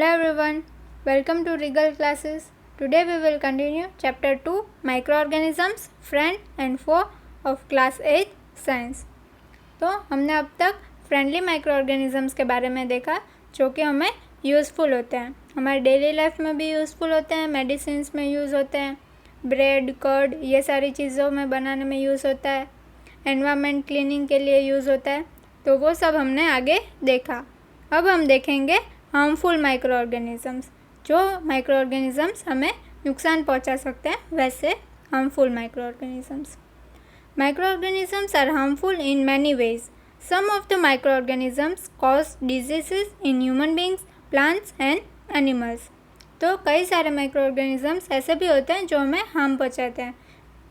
Hello everyone, welcome to Regal Classes. Today we will continue Chapter 2 Microorganisms, Friend and Foe of Class 8 Science. तो हमने अब तक friendly microorganisms के बारे में देखा जो कि हमें यूज़फुल होते हैं, हमारे डेली लाइफ में भी यूज़फुल होते हैं, मेडिसिन्स में यूज़ होते हैं, ब्रेड कर्ड ये सारी चीज़ों में बनाने में यूज़ होता है, एनवायरनमेंट क्लीनिंग के लिए यूज़ होता है। तो वो सब हमने आगे देखा। अब हम देखेंगे हार्मफुल माइक्रो ऑर्गेनिज़म्स, जो माइक्रो ऑर्गेनिज़म्स हमें नुकसान पहुंचा सकते हैं, वैसे harmful micro organisms. Micro organisms are harmful in many ways. Some of the micro organisms cause diseases in human beings, plants and animals. तो कई सारे माइक्रो ऑर्गेनिज़म्स ऐसे भी होते हैं जो हमें हार्म पहुँचाते हैं,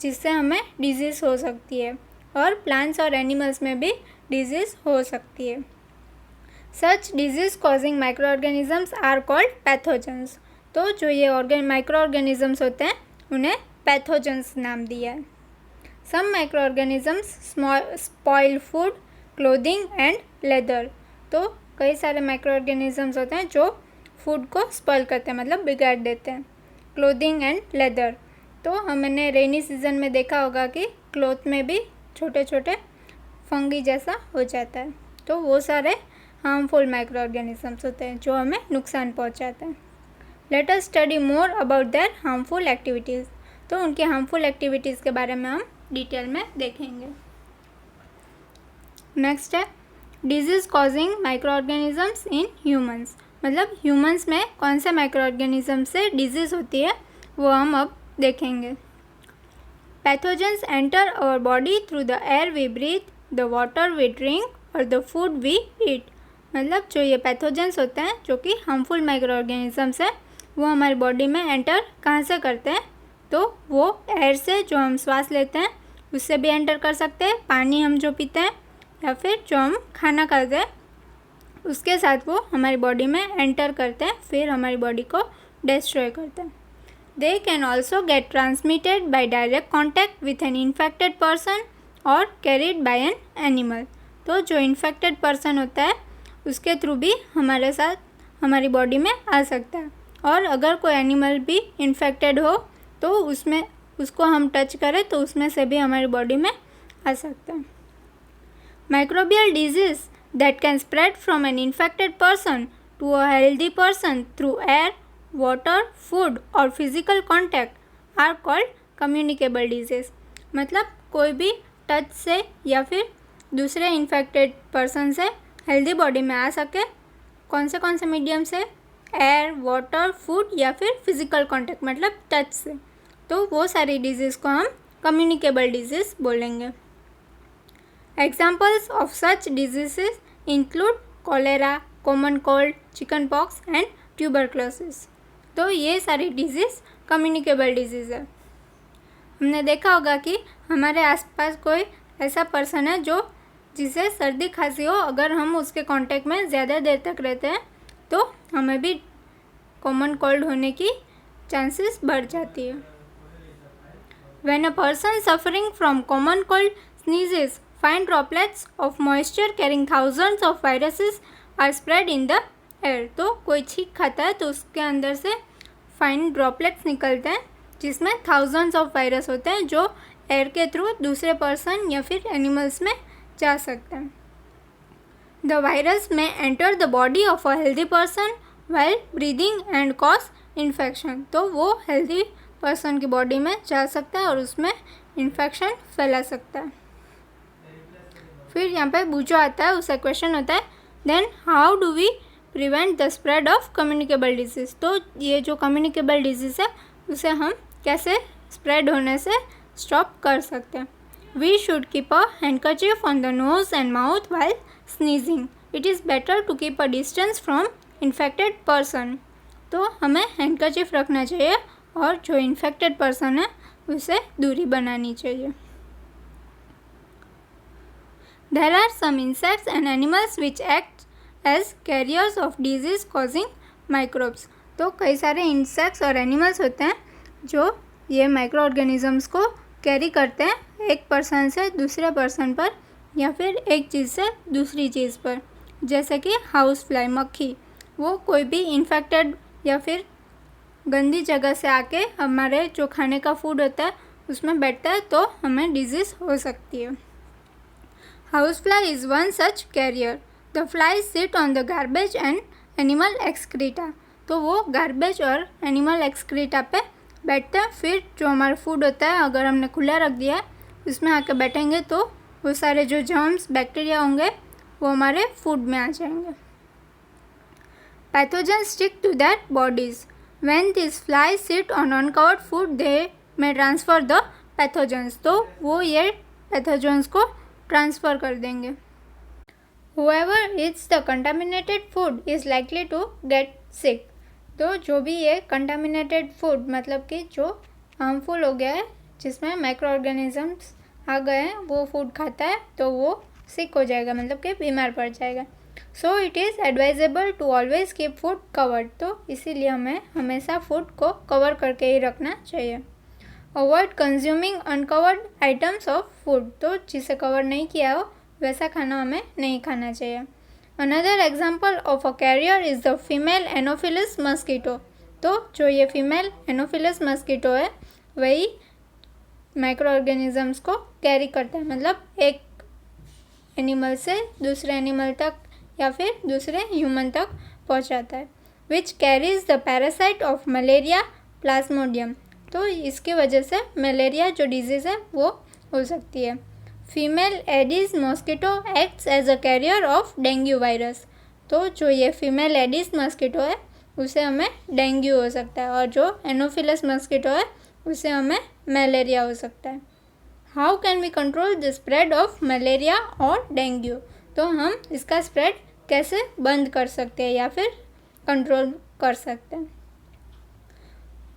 जिससे हमें डिजीज़ हो सकती है, और प्लांट्स और एनिमल्स में भी डिजीज़ हो सकती है. सच disease causing micro organisms are called pathogens. तो जो ये माइक्रो ऑर्गेनिज़म्स होते हैं उन्हें पैथोजेंस नाम दिया है. Some micro organisms spoil food, clothing and leather. तो कई सारे माइक्रो ऑर्गेनिज़म्स होते हैं जो फूड को स्पॉइल करते हैं, मतलब बिगाड़ देते हैं. Clothing and leather. तो हमने रेनी सीज़न में देखा होगा कि क्लॉथ में भी छोटे छोटे फंगी जैसा हो जाता है. तो वो सारे हार्मफुल माइक्रो ऑर्गेनिज़म्स होते हैं जो हमें नुकसान पहुंचाते हैं. Let us study more about their harmful activities. तो उनकी हार्मफुल एक्टिविटीज़ के बारे में हम डिटेल में देखेंगे. नेक्स्ट है disease causing micro organisms in humans. मतलब ह्यूमंस में कौन से माइक्रो ऑर्गेनिज़म से डिजीज़ होती है वो हम अब देखेंगे. Pathogens enter our body through the air we breathe, the water we drink और द फूड वी ईट. मतलब जो ये पैथोजेंस होते हैं जो कि हार्मफुल माइक्रो ऑर्गेनिज़म्स है, वो हमारी बॉडी में एंटर कहाँ से करते हैं? तो वो एयर से, जो हम श्वास लेते हैं उससे भी एंटर कर सकते हैं, पानी हम जो पीते हैं या फिर जो हम खाना खाते हैं उसके साथ वो हमारी बॉडी में एंटर करते हैं, फिर हमारी बॉडी को डिस्ट्रॉय करते हैं. They can also get transmitted by direct contact with an infected person और कैरिड बाय एन एनिमल. तो जो इन्फेक्टेड पर्सन होता है उसके थ्रू भी हमारे साथ हमारी बॉडी में आ सकता है, और अगर कोई एनिमल भी इन्फेक्टेड हो तो उसको हम टच करें तो उसमें से भी हमारी बॉडी में आ सकता है. Microbial disease that can spread from an infected person to a healthy person through air, water, food और physical contact are called communicable disease. मतलब कोई भी टच से या फिर दूसरे इन्फेक्टेड पर्सन से हेल्दी बॉडी में आ सके. कौन से मीडियम से? एयर, वाटर, फूड या फिर फिजिकल कांटेक्ट, मतलब टच से. तो वो सारी डिजीज़ को हम कम्युनिकेबल डिजीज़ बोलेंगे. Examples of such diseases include cholera, common cold, chicken pox and tuberculosis. तो ये सारी डिजीज़ कम्युनिकेबल डिजीज़ है. हमने देखा होगा कि हमारे आसपास कोई ऐसा पर्सन है जिसे सर्दी खांसी हो, अगर हम उसके कांटेक्ट में ज़्यादा देर तक रहते हैं तो हमें भी कॉमन कोल्ड होने की चांसेस बढ़ जाती है. When a person suffering from common cold sneezes, fine droplets of moisture carrying thousands of viruses are spread in the air. तो कोई छींक खाता है तो उसके अंदर से फाइन ड्रॉपलेट्स निकलते हैं जिसमें थाउजेंड्स ऑफ वायरस होते हैं जो एयर के थ्रू दूसरे पर्सन या फिर एनिमल्स में जा सकते हैं. द वायरस में enter the body of a healthy person while breathing and cause infection. तो वो हेल्दी पर्सन की बॉडी में जा सकता है और उसमें इन्फेक्शन फैला सकता है. फिर यहाँ पे बूझो आता है, उसका क्वेश्चन होता है then how do we prevent the spread of communicable disease. तो ये जो कम्युनिकेबल डिजीज़ है उसे हम कैसे स्प्रेड होने से स्टॉप कर सकते हैं. We should keep a handkerchief on the nose and mouth while sneezing. It is better to keep a distance from infected person. तो हमें हैंडकरचीफ रखना चाहिए और जो इन्फेक्टेड पर्सन है उसे दूरी बनानी चाहिए. There are some insects and animals which act as carriers of disease causing microbes. तो कई सारे इंसेक्ट्स और एनिमल्स होते हैं जो ये माइक्रो ऑर्गेनिज़म्स को कैरी करते हैं एक पर्सन से दूसरे पर्सन पर या फिर एक चीज़ से दूसरी चीज़ पर. जैसे कि हाउस फ्लाई, मक्खी, वो कोई भी इन्फेक्टेड या फिर गंदी जगह से आके हमारे जो खाने का फूड होता है उसमें बैठता है, तो हमें डिजीज़ हो सकती है। House fly is one such carrier. The fly sit on the garbage and animal excreta. तो वो गार्बेज और एनिमल एक्सक्रीटा पे बैठते हैं। फिर जो हमारा फूड होता है अगर हमने खुला रख दिया है उसमें आके बैठेंगे तो वो सारे जो जर्म्स बैक्टीरिया होंगे वो हमारे फूड में आ जाएंगे। Pathogen stick to that bodies. When this fly sit on uncovered food they may transfer the pathogens. तो वो ये पैथोजन्स को ट्रांसफ़र कर देंगे। Whoever eats the contaminated food is likely to get sick। तो जो भी ये कंटामिनेटेड फूड मतलब कि जो हार्मफुल हो गया है, जिसमें माइक्रो ऑर्गेनिजम्स आ गए हैं, वो फूड खाता है तो वो सिक हो जाएगा, मतलब कि बीमार पड़ जाएगा। So it is advisable to always keep food covered. तो इसीलिए हमें हमेशा फूड को कवर करके ही रखना चाहिए। Avoid consuming uncovered items of food. तो जिसे कवर नहीं किया हो वैसा खाना हमें नहीं खाना चाहिए। Another example of a carrier is the female anopheles mosquito. तो जो ये फीमेल एनोफिलस मस्कीटो है वही माइक्रो ऑर्गेनिजम्स को कैरी करता है, मतलब एक एनिमल से दूसरे एनिमल तक या फिर दूसरे ह्यूमन तक पहुंचाता है। Which carries the parasite of malaria Plasmodium. तो इसकी वजह से मलेरिया जो डिजीज़ है वो हो सकती है। Female aedes mosquito acts as a carrier of dengue virus. तो जो ये फीमेल एडिस मॉस्किटो है उसे हमें डेंगू हो सकता है, और जो एनोफिलस मॉस्किटो है उसे हमें मलेरिया हो सकता है। How can we control the spread of malaria और डेंगू। तो हम इसका स्प्रेड कैसे बंद कर सकते हैं या फिर कंट्रोल कर सकते हैं।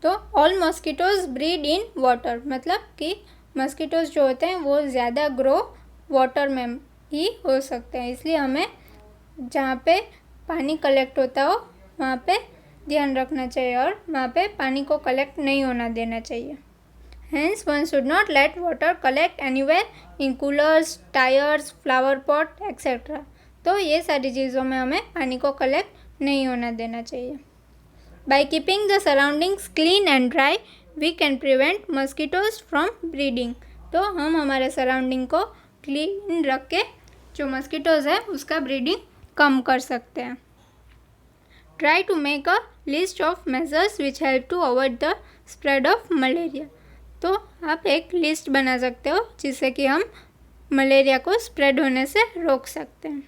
तो all mosquitoes breed in water, मतलब कि मस्कीटोज़ जो होते हैं वो ज़्यादा ग्रो वाटर में ही हो सकते हैं, इसलिए हमें जहाँ पे पानी कलेक्ट होता हो वहाँ पे ध्यान रखना चाहिए और वहाँ पे पानी को कलेक्ट नहीं होना देना चाहिए। Hence one should not let water collect anywhere in coolers, tires, flower pot, etc. तो ये सारी चीज़ों में हमें पानी को कलेक्ट नहीं होना देना चाहिए। By keeping the surroundings clean and dry, we can prevent mosquitoes from breeding। तो हम हमारे सराउंडिंग को क्लीन रख के जो मस्कीटोज़ है उसका ब्रीडिंग कम कर सकते हैं। Try to make a list of measures which help to avoid the spread of malaria। तो आप एक लिस्ट बना सकते हो जिससे कि हम मलेरिया को स्प्रेड होने से रोक सकते हैं।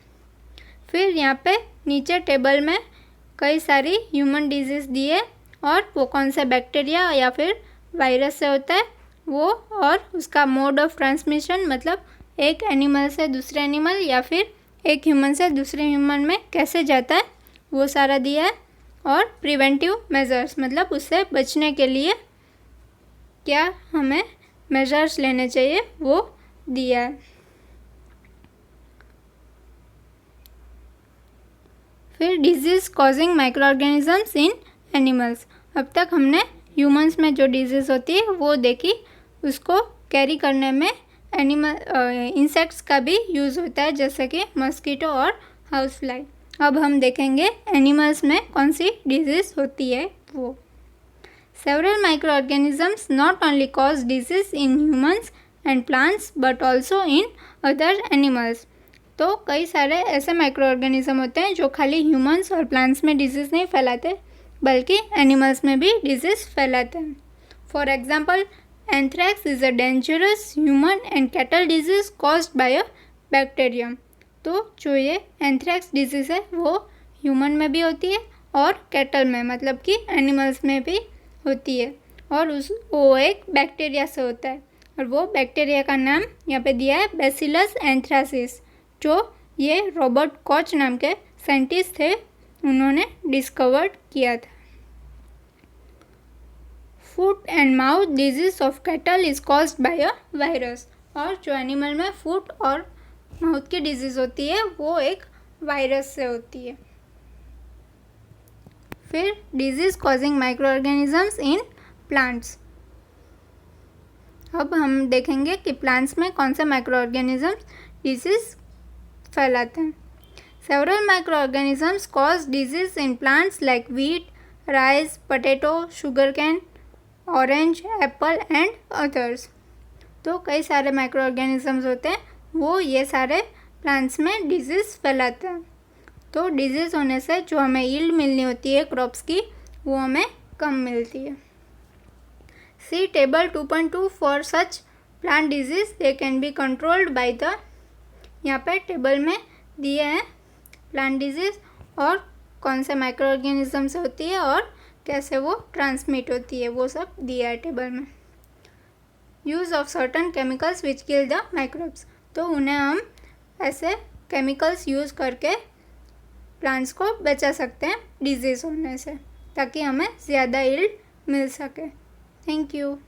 फिर यहाँ पे नीचे टेबल में कई सारी ह्यूमन डिजीज़ दी है और वो कौन से बैक्टीरिया या फिर वायरस से होता है वो, और उसका मोड ऑफ ट्रांसमिशन मतलब एक एनिमल से दूसरे एनिमल या फिर एक ह्यूमन से दूसरे ह्यूमन में कैसे जाता है वो सारा दिया है, और प्रिवेंटिव मेजर्स मतलब उससे बचने के लिए क्या हमें मेजर्स लेने चाहिए वो दिया है। फिर disease causing micro organisms in animals. अब तक हमने ह्यूमंस में जो डिजीज़ होती है वो देखी, उसको कैरी करने में एनिमल इंसेक्ट्स का भी यूज़ होता है जैसे कि मस्कीटो और हाउस फ्लाई। अब हम देखेंगे एनिमल्स में कौन सी डिजीज़ होती है वो। Several microorganisms not only cause disease in humans and plants but also in other animals। तो कई सारे ऐसे माइक्रो ऑर्गेनिज्म होते हैं जो खाली ह्यूमंस और प्लांट्स में डिजीज़ नहीं फैलाते बल्कि एनिमल्स में भी डिजीज़ फैलाते हैं। For example anthrax is a dangerous human and cattle disease caused by a bacterium. तो जो ये एंथ्रैक्स डिजीज़ है वो ह्यूमन में भी होती है और कैटल में मतलब कि एनिमल्स में भी होती है, और वो एक बैक्टीरिया से होता है, और वो बैक्टीरिया का नाम यहाँ पे दिया है बैसिलस एंथ्रासिस, जो ये रॉबर्ट कॉच नाम के साइंटिस्ट थे, उन्होंने डिस्कवर किया था। Foot and mouth disease of cattle is caused by a virus. और जो एनिमल में फुट और माउथ की डिजीज़ होती है वो एक वायरस से होती है। फिर disease causing micro organisms in plants. अब हम देखेंगे कि प्लांट्स में कौन से माइक्रो ऑर्गेनिजम्स डिजीज़ फैलाते हैं। Several microorganisms cause disease in plants like wheat, rice, potato, sugarcane, orange, apple and others. तो कई सारे माइक्रो ऑर्गेनिजम्स होते हैं, वो ये सारे प्लांट्स में डिजीज़ फैलाते हैं. तो डिजीज़ होने से जो हमें यील्ड मिलनी होती है क्रॉप्स की, वो हमें कम मिलती है. See table 2.2 for such plant disease they can be controlled by the. यहाँ पे टेबल में दिए हैं प्लांट डिजीज़ और कौन से माइक्रो ऑर्गेनिज्म से होती है और कैसे वो ट्रांसमिट होती है, वो सब दिया है टेबल में. Use of certain chemicals which kill the microbes. तो उन्हें हम ऐसे केमिकल्स यूज़ करके प्लांट्स को बचा सकते हैं डिजीज़ होने से, ताकि हमें ज़्यादा यील्ड मिल सके. Thank you.